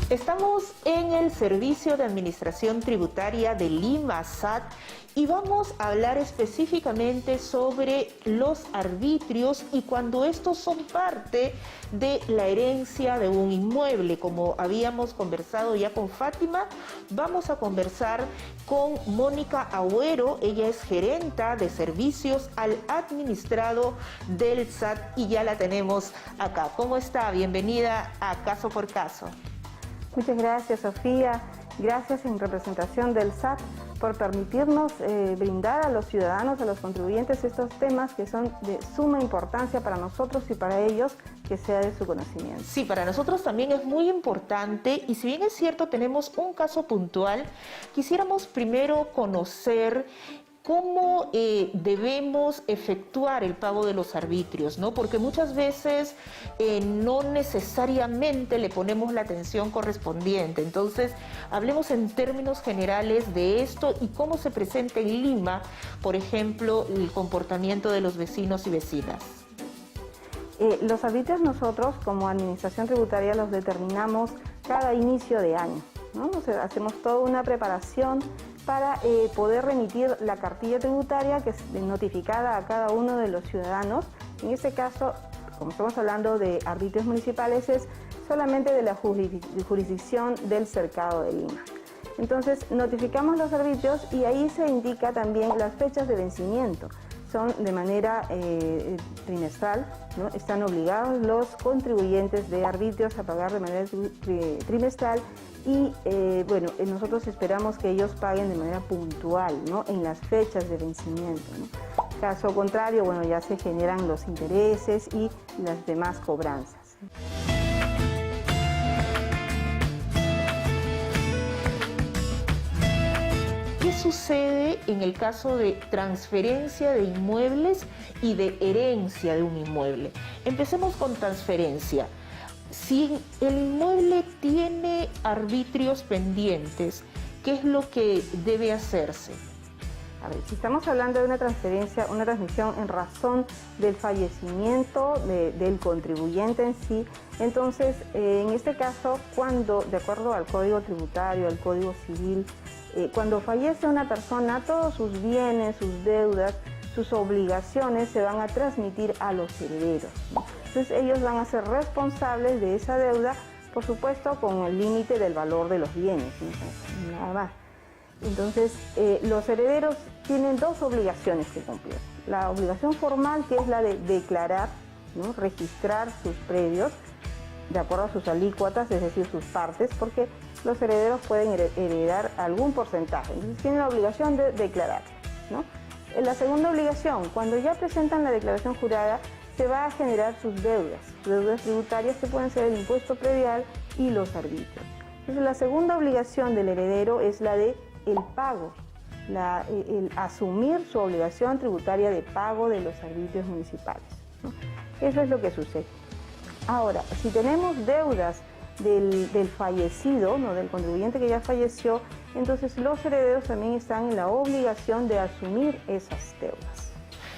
Estamos en el Servicio de Administración Tributaria de Lima, SAT, y vamos a hablar específicamente sobre los arbitrios y cuando estos son parte de la herencia de un inmueble. Como habíamos conversado ya con Fátima, vamos a conversar con Mónica Agüero. Ella es gerenta de servicios al administrado del SAT y ya la tenemos acá. ¿Cómo está? Bienvenida a Caso por Caso. Muchas gracias, Sofía. Gracias en representación del SAT por permitirnos brindar a los ciudadanos, a los contribuyentes, estos temas que son de suma importancia para nosotros y para ellos, que sea de su conocimiento. Sí, para nosotros también es muy importante y si bien es cierto tenemos un caso puntual, quisiéramos primero conocer cómo debemos efectuar el pago de los arbitrios, ¿no? Porque muchas veces no necesariamente le ponemos la atención correspondiente. Entonces, hablemos en términos generales de esto y cómo se presenta en Lima, por ejemplo, el comportamiento de los vecinos y vecinas. Los arbitrios nosotros, como administración tributaria, los determinamos cada inicio de año, ¿no? Hacemos toda una preparación para poder remitir la cartilla tributaria que es notificada a cada uno de los ciudadanos. En este caso, como estamos hablando de arbitrios municipales, es solamente de la jurisdicción del Cercado de Lima. Entonces, notificamos los arbitrios y ahí se indica también las fechas de vencimiento. Son de manera trimestral, ¿no? Están obligados los contribuyentes de arbitrios a pagar de manera trimestral y bueno, nosotros esperamos que ellos paguen de manera puntual, ¿no? En las fechas de vencimiento, ¿no? Caso contrario, bueno, ya se generan los intereses y las demás cobranzas. ¿Qué sucede en el caso de transferencia de inmuebles y de herencia de un inmueble? Empecemos con transferencia. Si el inmueble tiene arbitrios pendientes, ¿qué es lo que debe hacerse? A ver, si estamos hablando de una transferencia, una transmisión en razón del fallecimiento del contribuyente en sí, entonces en este caso, cuando, de acuerdo al Código Tributario, al Código Civil, cuando fallece una persona, todos sus bienes, sus deudas, sus obligaciones se van a transmitir a los herederos, ¿no? Entonces ellos van a ser responsables de esa deuda, por supuesto con el límite del valor de los bienes, ¿no? Nada más. Entonces los herederos tienen dos obligaciones que cumplir. La obligación formal, que es la de declarar, ¿no? Registrar sus predios de acuerdo a sus alícuotas, es decir, sus partes, porque los herederos pueden heredar algún porcentaje. Entonces tienen la obligación de declarar, ¿no? La segunda obligación, cuando ya presentan la declaración jurada, se va a generar sus deudas tributarias que pueden ser el impuesto predial y los arbitrios. Entonces la segunda obligación del heredero es la de el pago, el asumir su obligación tributaria de pago de los arbitrios municipales, ¿no? Eso es lo que sucede. Ahora, si tenemos deudas del fallecido, ¿no? Del contribuyente que ya falleció, entonces los herederos también están en la obligación de asumir esas deudas.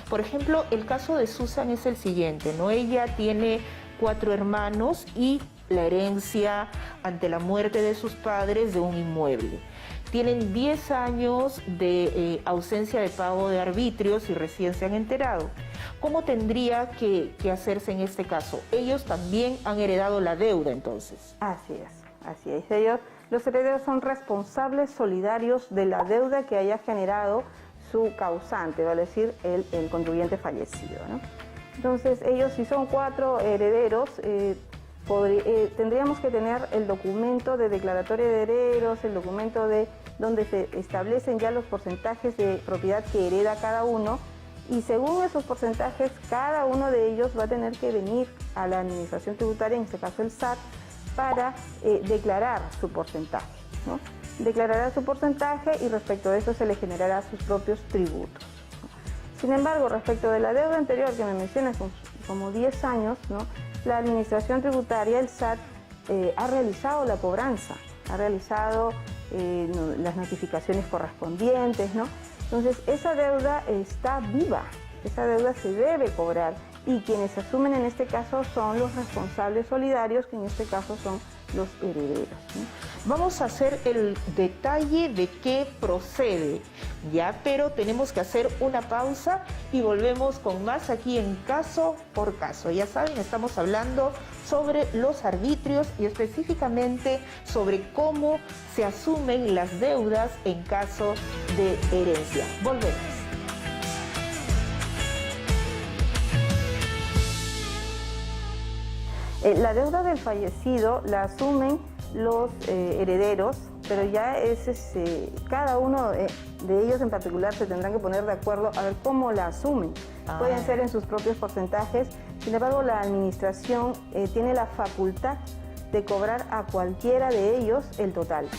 Por ejemplo, el caso de Susan es el siguiente, ¿no? Ella tiene 4 hermanos y la herencia ante la muerte de sus padres de un inmueble. Tienen 10 años de ausencia de pago de arbitrios y recién se han enterado. ¿Cómo tendría que hacerse en este caso? Ellos también han heredado la deuda, entonces. Así es. Ellos, los herederos son responsables solidarios de la deuda que haya generado su causante, vale decir, el contribuyente fallecido, ¿no? Entonces, ellos, si son 4 herederos, tendríamos que tener el documento de declaratoria de herederos, el documento de donde se establecen ya los porcentajes de propiedad que hereda cada uno, y según esos porcentajes, cada uno de ellos va a tener que venir a la administración tributaria, en este caso el SAT, para declarar su porcentaje, ¿no? Declarará su porcentaje y respecto de eso se le generará sus propios tributos, ¿no? Sin embargo, respecto de la deuda anterior que me mencionas, como 10 años, ¿no? La administración tributaria, el SAT, ha realizado la cobranza, ha realizado las notificaciones correspondientes, ¿no? Entonces, esa deuda está viva, esa deuda se debe cobrar y quienes asumen en este caso son los responsables solidarios, que en este caso son los herederos, ¿no? Vamos a hacer el detalle de qué procede, ya, pero tenemos que hacer una pausa y volvemos con más aquí en Caso por Caso. Ya saben, estamos hablando sobre los arbitrios y específicamente sobre cómo se asumen las deudas en caso de herencia. Volvemos. La deuda del fallecido la asumen los herederos, pero ya es cada uno de ellos en particular se tendrán que poner de acuerdo a ver cómo la asumen. Pueden ser en sus propios porcentajes, sin embargo la administración tiene la facultad de cobrar a cualquiera de ellos el total.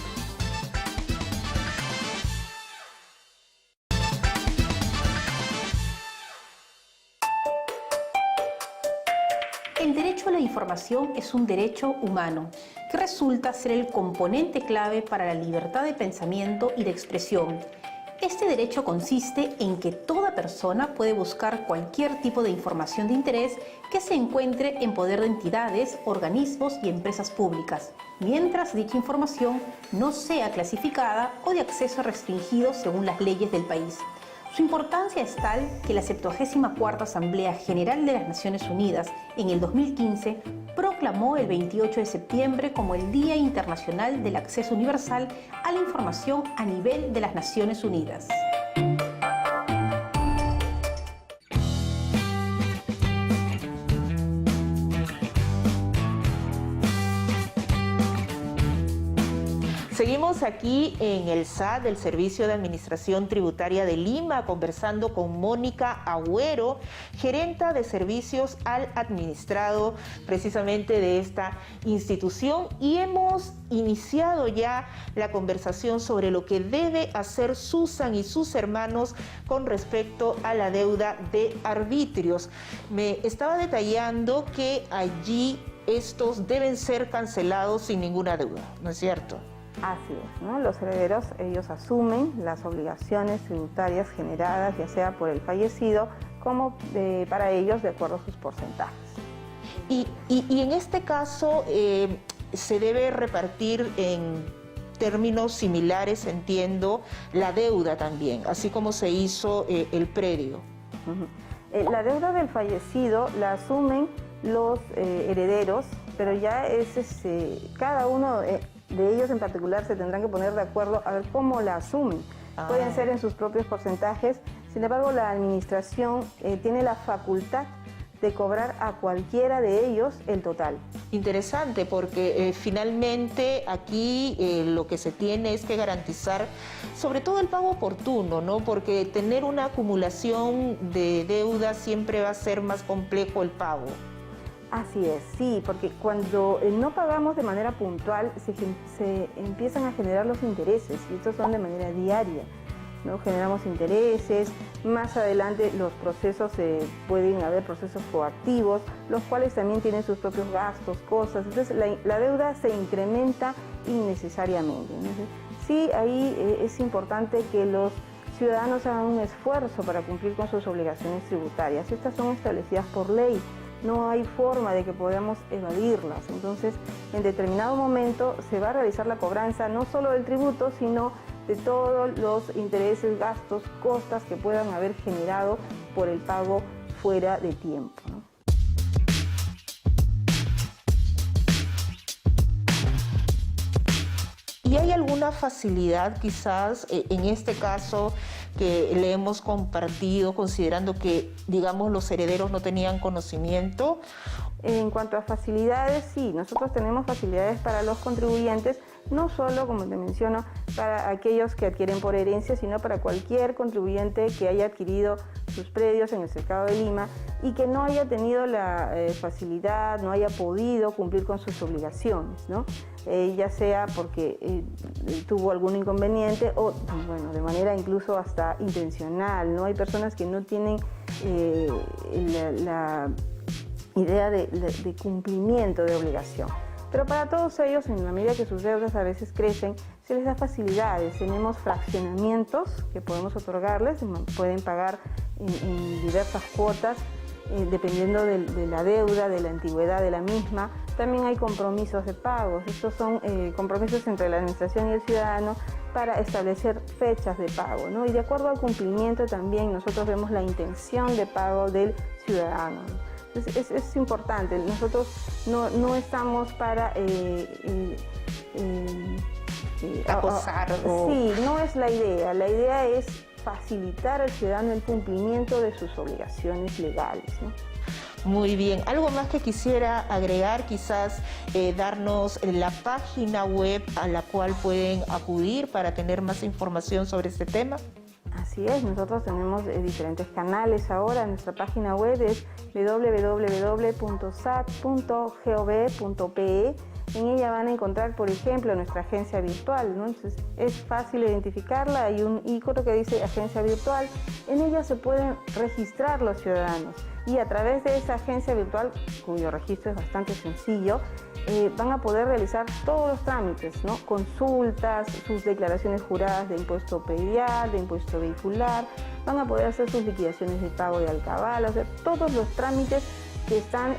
El derecho a la información es un derecho humano que resulta ser el componente clave para la libertad de pensamiento y de expresión. Este derecho consiste en que toda persona puede buscar cualquier tipo de información de interés que se encuentre en poder de entidades, organismos y empresas públicas, mientras dicha información no sea clasificada o de acceso restringido según las leyes del país. Su importancia es tal que la 74ª Asamblea General de las Naciones Unidas en el 2015 proclamó el 28 de septiembre como el Día Internacional del Acceso Universal a la Información a nivel de las Naciones Unidas. Seguimos aquí en el SAT, el Servicio de Administración Tributaria de Lima, conversando con Mónica Agüero, gerenta de servicios al administrado precisamente de esta institución, y hemos iniciado ya la conversación sobre lo que debe hacer Susan y sus hermanos con respecto a la deuda de arbitrios. Me estaba detallando que allí estos deben ser cancelados sin ninguna deuda, ¿no es cierto? Así es, ¿no? Los herederos, ellos asumen las obligaciones tributarias generadas, ya sea por el fallecido, como para ellos de acuerdo a sus porcentajes. Y en este caso se debe repartir en términos similares, entiendo, la deuda también, así como se hizo el predio. La deuda del fallecido la asumen los herederos, pero ya es cada uno de ellos en particular se tendrán que poner de acuerdo a ver cómo la asumen. Pueden ser en sus propios porcentajes, sin embargo la administración tiene la facultad de cobrar a cualquiera de ellos el total. Interesante, porque finalmente aquí lo que se tiene es que garantizar sobre todo el pago oportuno, ¿no? Porque tener una acumulación de deuda siempre va a ser más complejo el pago. Así es, sí, porque cuando no pagamos de manera puntual se empiezan a generar los intereses, y estos son de manera diaria, ¿no? Generamos intereses, más adelante los procesos, pueden haber procesos coactivos, los cuales también tienen sus propios gastos, cosas, entonces la deuda se incrementa innecesariamente. Entonces, sí, ahí es importante que los ciudadanos hagan un esfuerzo para cumplir con sus obligaciones tributarias. Estas son establecidas por ley. No hay forma de que podamos evadirlas. Entonces, en determinado momento se va a realizar la cobranza no solo del tributo, sino de todos los intereses, gastos, costas que puedan haber generado por el pago fuera de tiempo, ¿no? ¿Y hay alguna facilidad quizás en este caso que le hemos compartido, considerando que, digamos, los herederos no tenían conocimiento? En cuanto a facilidades, sí, nosotros tenemos facilidades para los contribuyentes, no solo, como te menciono, para aquellos que adquieren por herencia, sino para cualquier contribuyente que haya adquirido sus predios en el Cercado de Lima y que no haya tenido la facilidad, no haya podido cumplir con sus obligaciones, ¿no? Ya sea porque tuvo algún inconveniente o, bueno, de manera incluso hasta intencional, ¿no? Hay personas que no tienen la idea de cumplimiento de obligación. Pero para todos ellos, en la medida que sus deudas a veces crecen, se les da facilidades. Tenemos fraccionamientos que podemos otorgarles, pueden pagar en diversas cuotas, dependiendo de la deuda, de la antigüedad de la misma, también hay compromisos de pagos. Estos son compromisos entre la administración y el ciudadano para establecer fechas de pago, ¿no? Y de acuerdo al cumplimiento también nosotros vemos la intención de pago del ciudadano. Entonces, es importante, nosotros no estamos para acosar. Sí, no es la idea es facilitar al ciudadano el cumplimiento de sus obligaciones legales, ¿no? Muy bien. ¿Algo más que quisiera agregar? Quizás darnos la página web a la cual pueden acudir para tener más información sobre este tema. Así es, nosotros tenemos diferentes canales ahora. Nuestra página web es www.sat.gov.pe. En ella van a encontrar, por ejemplo, nuestra agencia virtual, ¿no? Entonces, es fácil identificarla, hay un icono que dice agencia virtual. En ella se pueden registrar los ciudadanos y a través de esa agencia virtual, cuyo registro es bastante sencillo, van a poder realizar todos los trámites, ¿no? Consultas, sus declaraciones juradas de impuesto predial, de impuesto vehicular, van a poder hacer sus liquidaciones de pago de alcabala, o sea, todos los trámites que están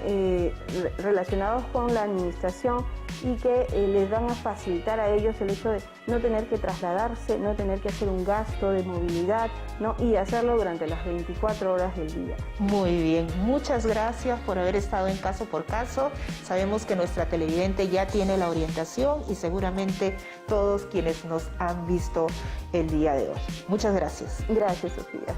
relacionados con la administración y que les van a facilitar a ellos el hecho de no tener que trasladarse, no tener que hacer un gasto de movilidad, ¿no? Y hacerlo durante las 24 horas del día. Muy bien, muchas gracias por haber estado en Caso por Caso. Sabemos que nuestra televidente ya tiene la orientación y seguramente todos quienes nos han visto el día de hoy. Muchas gracias. Gracias, Sofía.